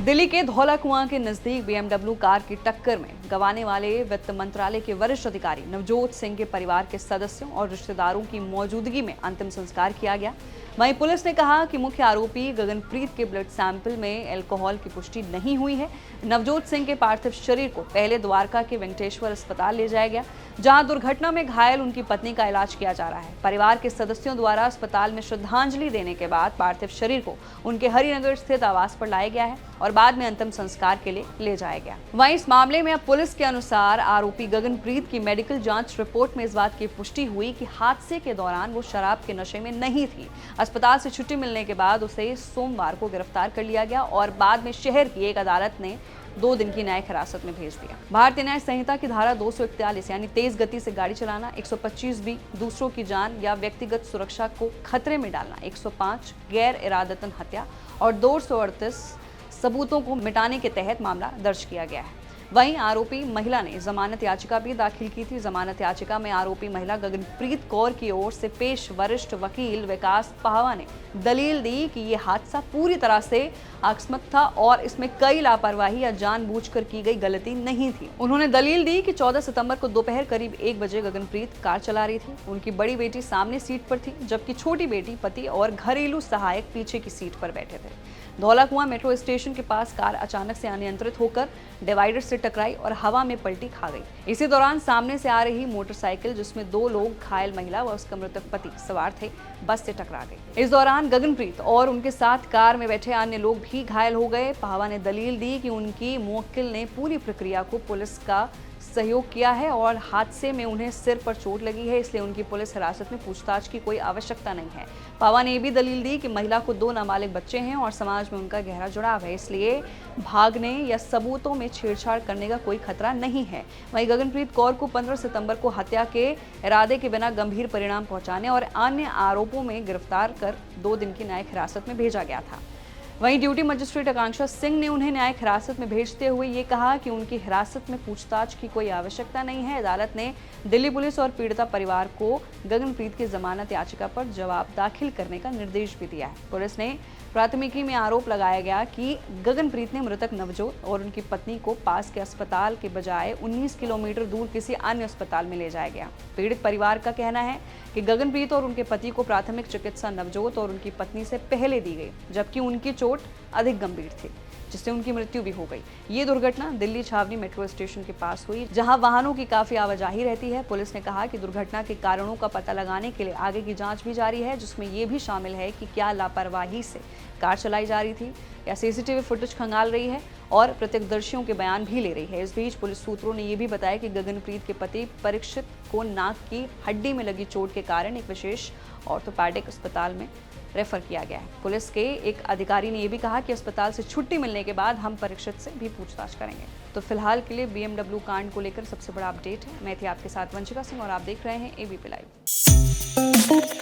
दिल्ली के धौला कुआं के नजदीक BMW कार की टक्कर में गंवाने वाले वित्त मंत्रालय के वरिष्ठ अधिकारी नवजोत सिंह के परिवार के सदस्यों और रिश्तेदारों की मौजूदगी में अंतिम संस्कार किया गया। वहीं पुलिस ने कहा कि मुख्य आरोपी गगनप्रीत के ब्लड सैंपल में अल्कोहल की पुष्टि नहीं हुई है। नवजोत सिंह के पार्थिव शरीर को पहले द्वारका के वेंकटेश्वर अस्पताल ले जाया गया, जहां दुर्घटना में घायल उनकी पत्नी का इलाज किया जा रहा है। परिवार के सदस्यों द्वारा अस्पताल में श्रद्धांजलि देने के बाद पार्थिव शरीर को उनके हरिनगर स्थित आवास पर लाया गया है और बाद में अंतिम संस्कार के लिए ले जाया गया। वहीं इस मामले में अब पुलिस के अनुसार आरोपी गगनप्रीत की मेडिकल जांच रिपोर्ट में इस बात की पुष्टि हुई कि हादसे के दौरान वो शराब के नशे में नहीं थी। अस्पताल से छुट्टी मिलने के बाद उसे सोमवार को गिरफ्तार कर लिया गया और बाद में शहर की एक अदालत ने 2 दिन की न्यायिक हिरासत में भेज दिया। भारतीय न्याय संहिता की धारा 241 यानी तेज गति से गाड़ी चलाना, 125B दूसरों की जान या व्यक्तिगत सुरक्षा को खतरे में डालना, 105 गैर इरादतन हत्या और 238 सबूतों को मिटाने के तहत मामला दर्ज किया गया है। वहीं आरोपी महिला ने जमानत याचिका भी दाखिल की थी। जमानत याचिका में आरोपी महिला गगनप्रीत कौर की ओर से पेश वरिष्ठ वकील विकास पाहवा ने दलील दी कि ये हादसा पूरी तरह से आकस्मिक था और इसमें कई लापरवाही या जानबूझकर की गई गलती नहीं थी। उन्होंने दलील दी कि 14 सितंबर को दोपहर करीब 1 बजे गगनप्रीत कार चला रही थी। उनकी बड़ी बेटी सामने सीट पर थी, जबकि छोटी बेटी, पति और घरेलू सहायक पीछे की सीट पर बैठे थे। धौला कुआं मेट्रो स्टेशन के पास कार अचानक से अनियंत्रित होकर डिवाइडर से टकराई और हवा में पलटी खा गई। इसी दौरान सामने से आ रही मोटरसाइकिल, जिसमें 2 लोग, घायल महिला व उसका मृतक पति सवार थे, बस से टकरा गई। इस दौरान गगनप्रीत और उनके साथ कार में बैठे अन्य लोग भी घायल हो गए। पाहवा ने दलील दी कि उनकी मुवक्किल ने पूरी प्रक्रिया को पुलिस का सहयोग किया है और हादसे में उन्हें सिर पर चोट लगी है, इसलिए उनकी पुलिस हिरासत में पूछताछ की कोई आवश्यकता नहीं है। पाहवा ने ये भी दलील दी कि महिला को 2 नाबालिग बच्चे हैं और समाज में उनका गहरा जुड़ाव है, इसलिए भागने या सबूतों में छेड़छाड़ करने का कोई खतरा नहीं है। वहीं गगनप्रीत कौर को 15 सितंबर को हत्या के इरादे के बिना गंभीर परिणाम पहुंचाने और अन्य आरोपों में गिरफ्तार कर 2 दिन की न्यायिक हिरासत में भेजा गया था। वहीं ड्यूटी मजिस्ट्रेट आकांक्षा सिंह ने उन्हें न्यायिक हिरासत में भेजते हुए ये कहा कि उनकी हिरासत में पूछताछ की कोई आवश्यकता नहीं है। अदालत ने दिल्ली पुलिस और पीड़िता परिवार को गगनप्रीत की जमानत याचिका पर जवाब दाखिल करने का निर्देश भी दिया है। पुलिस ने प्राथमिकी में आरोप लगाया गया कि गगनप्रीत ने मृतक नवजोत और उनकी पत्नी को पास के अस्पताल के बजाय 19 किलोमीटर दूर किसी अन्य अस्पताल में ले जाया गया। पीड़ित परिवार का कहना है कि गगनप्रीत और उनके पति को प्राथमिक चिकित्सा नवजोत और उनकी पत्नी से पहले दी गई, जबकि उनकी चोट अधिक गंभीर थी, जिससे उनकी मृत्यु भी हो गई। ये दुर्घटना दिल्ली छावनी मेट्रो स्टेशन के पास हुई, जहां वाहनों की काफी आवाजाही रहती है। पुलिस ने कहा कि दुर्घटना के कारणों का पता लगाने के लिए आगे की जांच भी जारी है, जिसमें ये भी शामिल है कि क्या लापरवाही से कार चलाई जा रही थी या सीसीटीवी फुटेज खंगाल रही है और प्रत्यक्षदर्शियों के बयान भी ले रही है। इस बीच पुलिस सूत्रों ने यह भी बताया कि गगनप्रीत के पति परीक्षित को नाक की हड्डी में लगी चोट के कारण एक विशेष ऑर्थोपेडिक अस्पताल में रेफर किया गया है। पुलिस के एक अधिकारी ने यह भी कहा कि अस्पताल से छुट्टी मिलने के बाद हम परीक्षित से भी पूछताछ करेंगे। तो फिलहाल के लिए BMW कांड को लेकर सबसे बड़ा अपडेट है। मैं थी आपके साथ वंशिका सिंह और आप देख रहे हैं ABP लाइव।